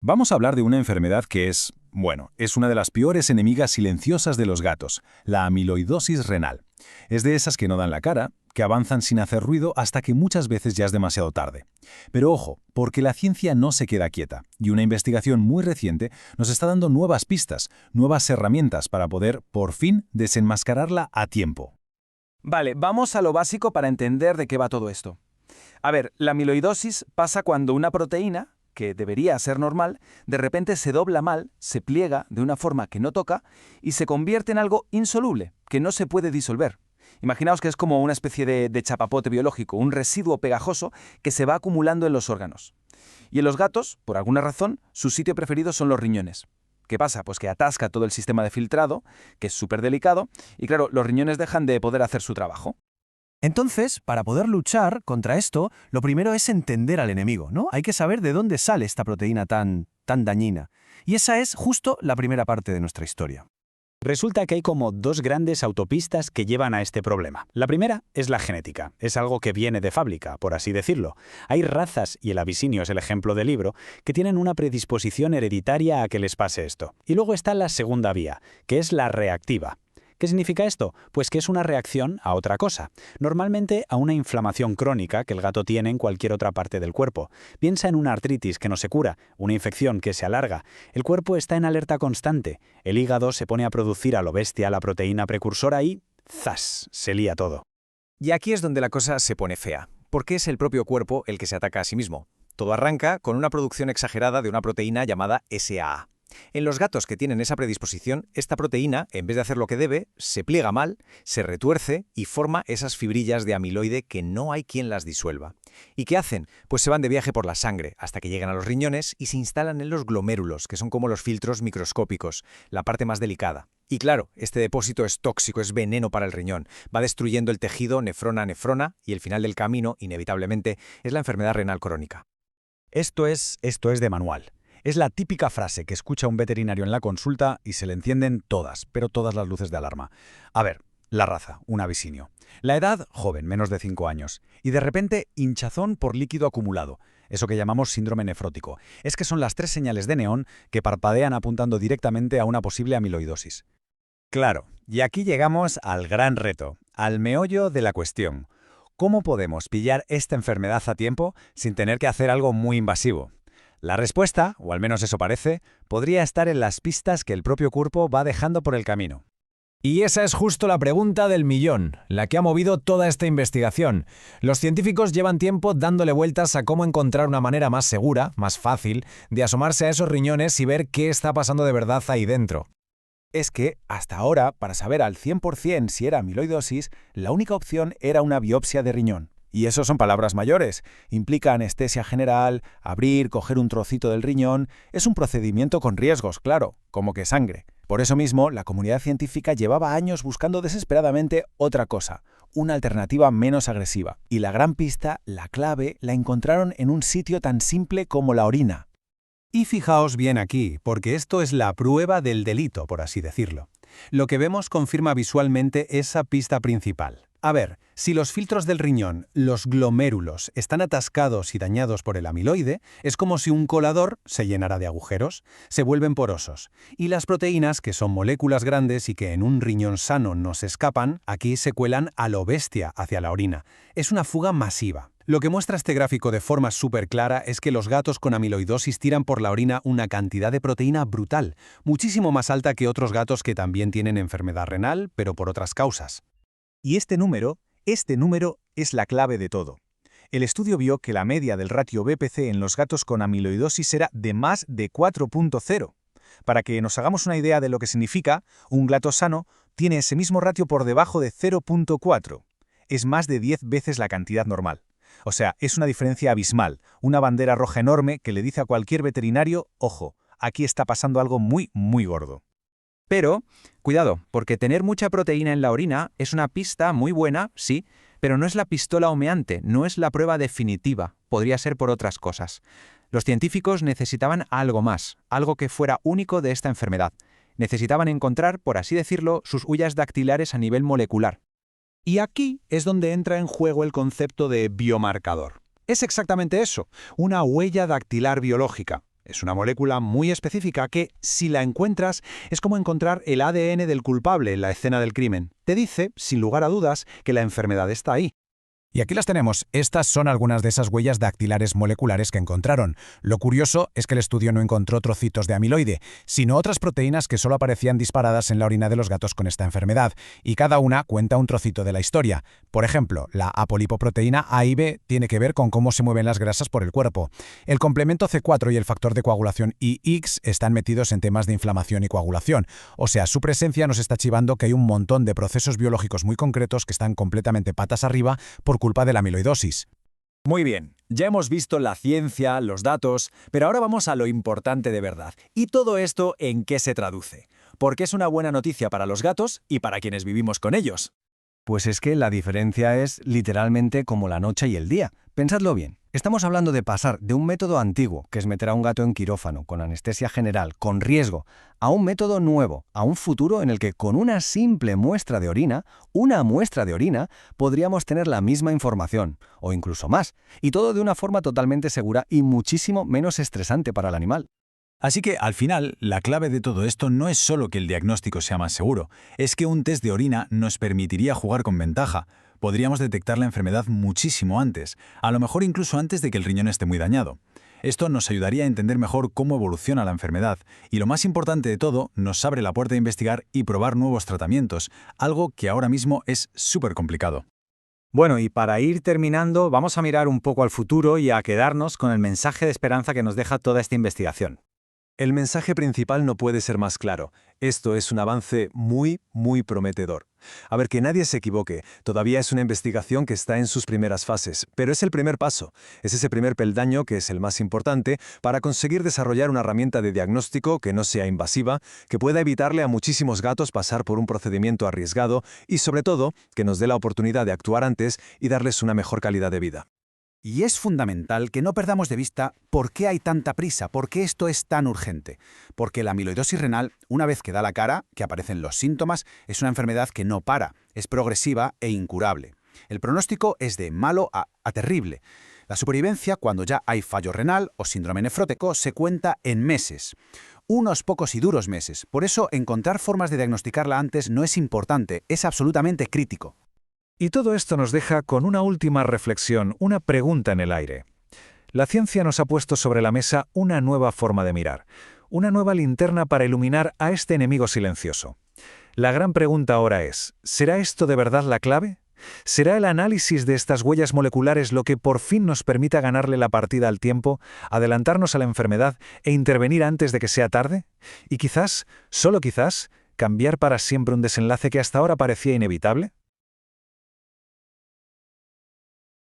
Vamos a hablar de una enfermedad que es una de las peores enemigas silenciosas de los gatos, la amiloidosis renal. Es de esas que no dan la cara, que avanzan sin hacer ruido hasta que muchas veces ya es demasiado tarde. Pero ojo, porque la ciencia no se queda quieta, y una investigación muy reciente nos está dando nuevas pistas, nuevas herramientas para poder, por fin, desenmascararla a tiempo. Vale, vamos a lo básico para entender de qué va todo esto. A ver, la amiloidosis pasa cuando una proteína, que debería ser normal, de repente se dobla mal, se pliega de una forma que no toca y se convierte en algo insoluble, que no se puede disolver. Imaginaos que es como una especie de chapapote biológico, un residuo pegajoso que se va acumulando en los órganos. Y en los gatos, por alguna razón, su sitio preferido son los riñones. ¿Qué pasa? Pues que atasca todo el sistema de filtrado, que es súper delicado, y claro, los riñones dejan de poder hacer su trabajo. Entonces, para poder luchar contra esto, lo primero es entender al enemigo, ¿no? Hay que saber de dónde sale esta proteína tan dañina. Y esa es justo la primera parte de nuestra historia. Resulta que hay como dos grandes autopistas que llevan a este problema. La primera es la genética. Es algo que viene de fábrica, por así decirlo. Hay razas, y el abisinio es el ejemplo del libro, que tienen una predisposición hereditaria a que les pase esto. Y luego está la segunda vía, que es la reactiva. ¿Qué significa esto? Pues que es una reacción a otra cosa, normalmente a una inflamación crónica que el gato tiene en cualquier otra parte del cuerpo. Piensa en una artritis que no se cura, una infección que se alarga. El cuerpo está en alerta constante. El hígado se pone a producir a lo bestia la proteína precursora y ¡zas! Se lía todo. Y aquí es donde la cosa se pone fea, porque es el propio cuerpo el que se ataca a sí mismo. Todo arranca con una producción exagerada de una proteína llamada SAA. En los gatos que tienen esa predisposición, esta proteína, en vez de hacer lo que debe, se pliega mal, se retuerce y forma esas fibrillas de amiloide que no hay quien las disuelva. ¿Y qué hacen? Pues se van de viaje por la sangre hasta que llegan a los riñones y se instalan en los glomérulos, que son como los filtros microscópicos, la parte más delicada. Y claro, este depósito es tóxico, es veneno para el riñón, va destruyendo el tejido nefrona a nefrona y el final del camino, inevitablemente, es la enfermedad renal crónica. Esto es de manual. Es la típica frase que escucha un veterinario en la consulta y se le encienden todas, pero todas las luces de alarma. A ver, la raza, un abisinio. La edad, joven, menos de 5 años. Y de repente, hinchazón por líquido acumulado. Eso que llamamos síndrome nefrótico. Es que son las 3 señales de neón que parpadean apuntando directamente a una posible amiloidosis. Claro, y aquí llegamos al gran reto, al meollo de la cuestión. ¿Cómo podemos pillar esta enfermedad a tiempo sin tener que hacer algo muy invasivo? La respuesta, o al menos eso parece, podría estar en las pistas que el propio cuerpo va dejando por el camino. Y esa es justo la pregunta del millón, la que ha movido toda esta investigación. Los científicos llevan tiempo dándole vueltas a cómo encontrar una manera más segura, más fácil, de asomarse a esos riñones y ver qué está pasando de verdad ahí dentro. Es que, hasta ahora, para saber al 100% si era amiloidosis, la única opción era una biopsia de riñón. Y eso son palabras mayores. Implica anestesia general, abrir, coger un trocito del riñón. Es un procedimiento con riesgos, claro, como que sangre. Por eso mismo, la comunidad científica llevaba años buscando desesperadamente otra cosa, una alternativa menos agresiva. Y la gran pista, la clave, la encontraron en un sitio tan simple como la orina. Y fijaos bien aquí, porque esto es la prueba del delito, por así decirlo. Lo que vemos confirma visualmente esa pista principal. A ver, si los filtros del riñón, los glomérulos, están atascados y dañados por el amiloide, es como si un colador se llenara de agujeros, se vuelven porosos. Y las proteínas, que son moléculas grandes y que en un riñón sano no se escapan, aquí se cuelan a lo bestia hacia la orina. Es una fuga masiva. Lo que muestra este gráfico de forma súper clara es que los gatos con amiloidosis tiran por la orina una cantidad de proteína brutal, muchísimo más alta que otros gatos que también tienen enfermedad renal, pero por otras causas. Y este número es la clave de todo. El estudio vio que la media del ratio BPC en los gatos con amiloidosis era de más de 4.0. Para que nos hagamos una idea de lo que significa, un gato sano tiene ese mismo ratio por debajo de 0.4. Es más de 10 veces la cantidad normal. O sea, es una diferencia abismal, una bandera roja enorme que le dice a cualquier veterinario, ojo, aquí está pasando algo muy, muy gordo. Pero, cuidado, porque tener mucha proteína en la orina es una pista muy buena, sí, pero no es la pistola humeante, no es la prueba definitiva, podría ser por otras cosas. Los científicos necesitaban algo más, algo que fuera único de esta enfermedad. Necesitaban encontrar, por así decirlo, sus huellas dactilares a nivel molecular. Y aquí es donde entra en juego el concepto de biomarcador. Es exactamente eso, una huella dactilar biológica. Es una molécula muy específica que, si la encuentras, es como encontrar el ADN del culpable en la escena del crimen. Te dice, sin lugar a dudas, que la enfermedad está ahí. Y aquí las tenemos. Estas son algunas de esas huellas dactilares moleculares que encontraron. Lo curioso es que el estudio no encontró trocitos de amiloide, sino otras proteínas que solo aparecían disparadas en la orina de los gatos con esta enfermedad, y cada una cuenta un trocito de la historia. Por ejemplo, la apolipoproteína A y B tiene que ver con cómo se mueven las grasas por el cuerpo. El complemento C4 y el factor de coagulación IX están metidos en temas de inflamación y coagulación. O sea, su presencia nos está chivando que hay un montón de procesos biológicos muy concretos que están completamente patas arriba por culpa de la amiloidosis. Muy bien, ya hemos visto la ciencia, los datos, pero ahora vamos a lo importante de verdad. ¿Y todo esto en qué se traduce? Porque es una buena noticia para los gatos y para quienes vivimos con ellos. Pues es que la diferencia es literalmente como la noche y el día. Pensadlo bien. Estamos hablando de pasar de un método antiguo, que es meter a un gato en quirófano, con anestesia general, con riesgo, a un método nuevo, a un futuro en el que con una simple muestra de orina, podríamos tener la misma información, o incluso más, y todo de una forma totalmente segura y muchísimo menos estresante para el animal. Así que, al final, la clave de todo esto no es solo que el diagnóstico sea más seguro, es que un test de orina nos permitiría jugar con ventaja. Podríamos detectar la enfermedad muchísimo antes, a lo mejor incluso antes de que el riñón esté muy dañado. Esto nos ayudaría a entender mejor cómo evoluciona la enfermedad y, lo más importante de todo, nos abre la puerta a investigar y probar nuevos tratamientos, algo que ahora mismo es súper complicado. Bueno, y para ir terminando, vamos a mirar un poco al futuro y a quedarnos con el mensaje de esperanza que nos deja toda esta investigación. El mensaje principal no puede ser más claro. Esto es un avance muy, muy prometedor. A ver, que nadie se equivoque, todavía es una investigación que está en sus primeras fases, pero es el primer paso. Es ese primer peldaño que es el más importante para conseguir desarrollar una herramienta de diagnóstico que no sea invasiva, que pueda evitarle a muchísimos gatos pasar por un procedimiento arriesgado y, sobre todo, que nos dé la oportunidad de actuar antes y darles una mejor calidad de vida. Y es fundamental que no perdamos de vista por qué hay tanta prisa, por qué esto es tan urgente. Porque la amiloidosis renal, una vez que da la cara, que aparecen los síntomas, es una enfermedad que no para, es progresiva e incurable. El pronóstico es de malo a terrible. La supervivencia, cuando ya hay fallo renal o síndrome nefrótico, se cuenta en meses. Unos pocos y duros meses. Por eso, encontrar formas de diagnosticarla antes no es importante, es absolutamente crítico. Y todo esto nos deja con una última reflexión, una pregunta en el aire. La ciencia nos ha puesto sobre la mesa una nueva forma de mirar, una nueva linterna para iluminar a este enemigo silencioso. La gran pregunta ahora es, ¿será esto de verdad la clave? ¿Será el análisis de estas huellas moleculares lo que por fin nos permita ganarle la partida al tiempo, adelantarnos a la enfermedad e intervenir antes de que sea tarde? Y quizás, solo quizás, cambiar para siempre un desenlace que hasta ahora parecía inevitable?